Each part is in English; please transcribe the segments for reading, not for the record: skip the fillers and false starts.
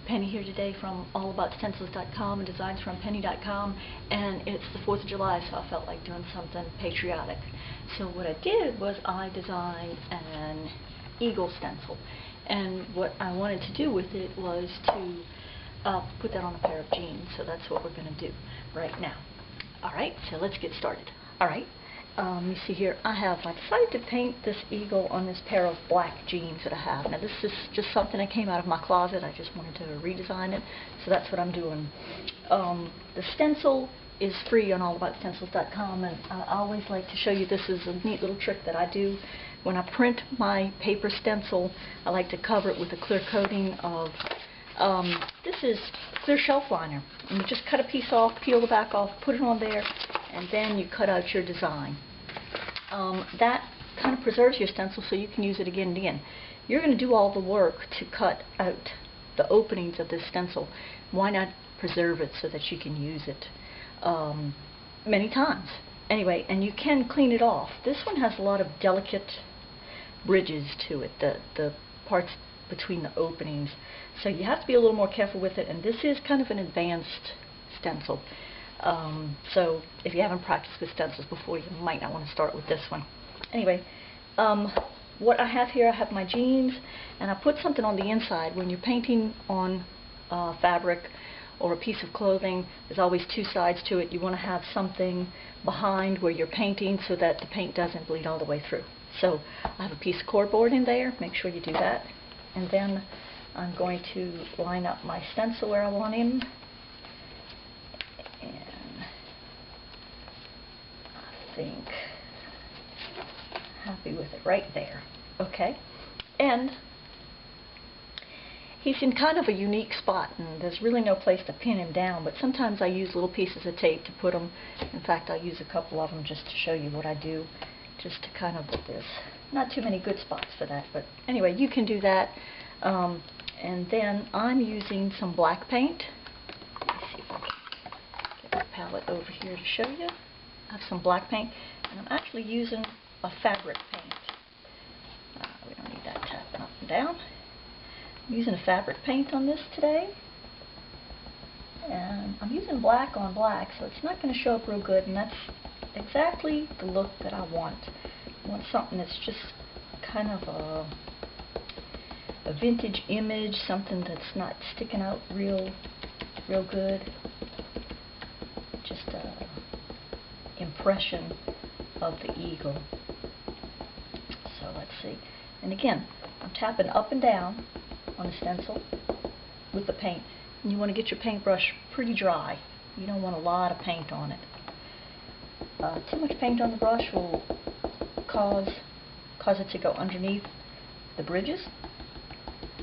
Penny here today from allaboutstencils.com and designsfrompenny.com, and it's the 4th of July, so I felt like doing something patriotic. So what I did was I designed an Eagle stencil, and what I wanted to do with it was to put that on a pair of jeans, so that's what we're going to do right now. Alright, so let's get started. Alright. You see here, I decided to paint this eagle on this pair of black jeans that I have. Now this is just something that came out of my closet. I just wanted to redesign it, so that's what I'm doing. The stencil is free on allaboutstencils.com, and I always like to show you, this is a neat little trick that I do. When I print my paper stencil, I like to cover it with a clear coating of, this is clear shelf liner. And you just cut a piece off, peel the back off, put it on there, and then you cut out your design. That kind of preserves your stencil so you can use it again and again. You're going to do all the work to cut out the openings of this stencil. Why not preserve it so that you can use it many times? Anyway, and you can clean it off. This one has a lot of delicate bridges to it, the parts between the openings. So you have to be a little more careful with it, and this is kind of an advanced stencil. So if you haven't practiced with stencils before, you might not want to start with this one. Anyway, what I have here, I have my jeans, and I put something on the inside. When you're painting on fabric or a piece of clothing, there's always two sides to it. You want to have something behind where you're painting so that the paint doesn't bleed all the way through. So I have a piece of cardboard in there. Make sure you do that. And then I'm going to line up my stencil where I want him. I think happy with it right there. Okay, and he's in kind of a unique spot, and there's really no place to pin him down, but sometimes I use little pieces of tape to put them. In fact, I'll use a couple of them just to show you what I do, just to kind of put this. Not too many good spots for that, but anyway, you can do that. And then I'm using some black paint. Let me see if I can get the palette over here to show you. I have some black paint, and I'm actually using a fabric paint. We don't need that tapping up and down. I'm using a fabric paint on this today, and I'm using black on black, so it's not going to show up real good, and that's exactly the look that I want. I want something that's just kind of a vintage image, something that's not sticking out real good. Just a impression of the eagle. So let's see. And again, I'm tapping up and down on the stencil with the paint. And you want to get your paintbrush pretty dry. You don't want a lot of paint on it. Too much paint on the brush will cause it to go underneath the bridges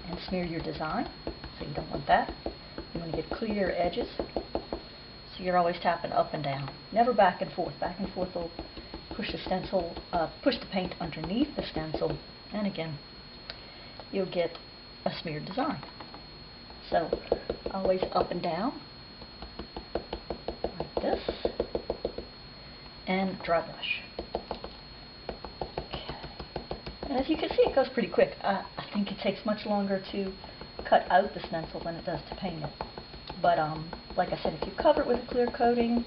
and smear your design. So you don't want that. You want to get clear edges. So you're always tapping up and down, never back and forth. Back and forth will push the stencil, push the paint underneath the stencil, and again, you'll get a smeared design. So always up and down, like this, and dry brush. Okay. And as you can see, it goes pretty quick. I think it takes much longer to cut out the stencil than it does to paint it. But like I said, if you cover it with a clear coating,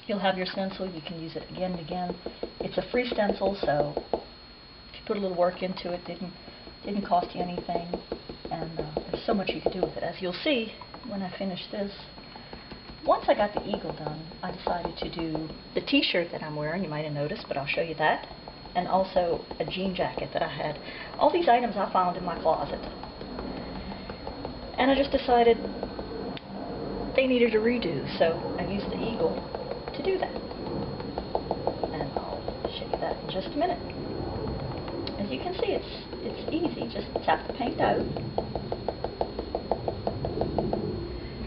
you'll have your stencil. You can use it again and again. It's a free stencil, so if you put a little work into it, didn't cost you anything. And there's so much you can do with it. As you'll see when I finish this, once I got the eagle done, I decided to do the t-shirt that I'm wearing. You might have noticed, but I'll show you that. And also a jean jacket that I had. All these items I found in my closet. And I just decided they needed a redo, so I used the eagle to do that. And I'll show you that in just a minute. As you can see, it's easy. Just tap the paint out.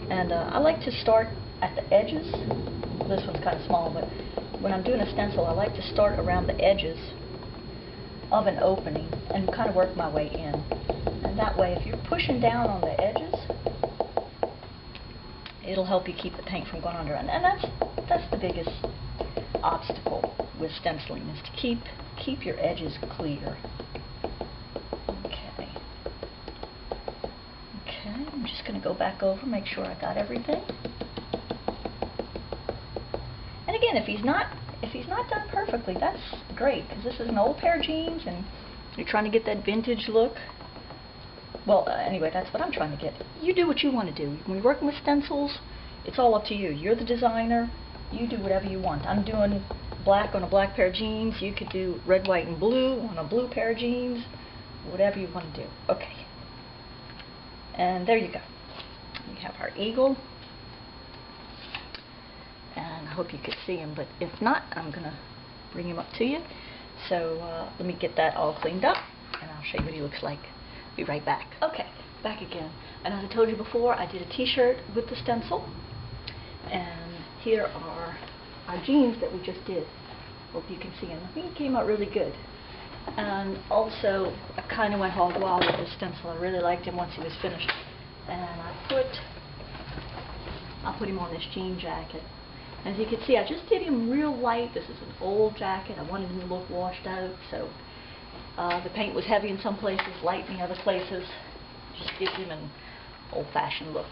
And I like to start at the edges. This one's kind of small, but when I'm doing a stencil, I like to start around the edges of an opening and kind of work my way in. And that way, if you're pushing down on the edges, it'll help you keep the paint from going under. And that's the biggest obstacle with stenciling, is to keep your edges clear. Okay. Okay, I'm just going going to go back over, make sure I got everything. And again, if he's not done perfectly, that's great, because this is an old pair of jeans and you're trying to get that vintage look. Well, anyway, that's what I'm trying to get. You do what you want to do. When you're working with stencils, it's all up to you. You're the designer. You do whatever you want. I'm doing black on a black pair of jeans. You could do red, white, and blue on a blue pair of jeans. Whatever you want to do. Okay. And there you go. We have our eagle. And I hope you could see him, but if not, I'm going to bring him up to you. So let me get that all cleaned up, and I'll show you what he looks like. Be right back. Okay, back again. And as I told you before, I did a t-shirt with the stencil. And here are our jeans that we just did. Hope you can see them. I think it came out really good. And also, I kind of went hog wild with this stencil. I really liked him once he was finished. And I put him on this jean jacket. As you can see, I just did him real light. This is an old jacket. I wanted him to look washed out, so the paint was heavy in some places, light in the other places. Just gives him an old-fashioned look.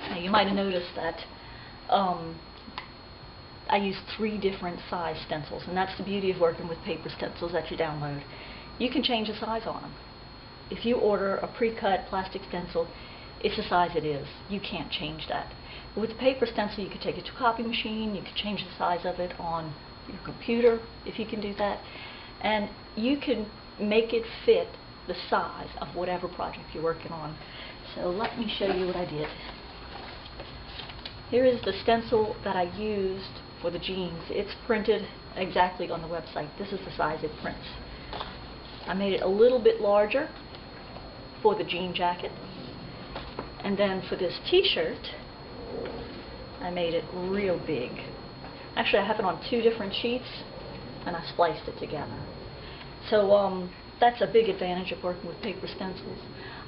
Now, you might have noticed that I used 3 different size stencils, and that's the beauty of working with paper stencils that you download. You can change the size on them. If you order a pre-cut plastic stencil, it's the size it is. You can't change that. But with the paper stencil, you can take it to a copy machine, you can change the size of it on your computer, if you can do that, and you can make it fit the size of whatever project you're working on. So let me show you what I did. Here is the stencil that I used for the jeans. It's printed exactly on the website. This is the size it prints. I made it a little bit larger for the jean jacket. And then for this t-shirt, I made it real big. Actually, I have it on 2 different sheets, and I spliced it together. So that's a big advantage of working with paper stencils.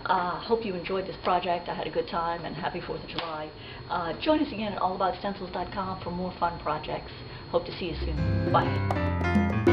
Hope you enjoyed this project. I had a good time, and happy 4th of July. Join us again at allaboutstencils.com for more fun projects. Hope to see you soon. Bye.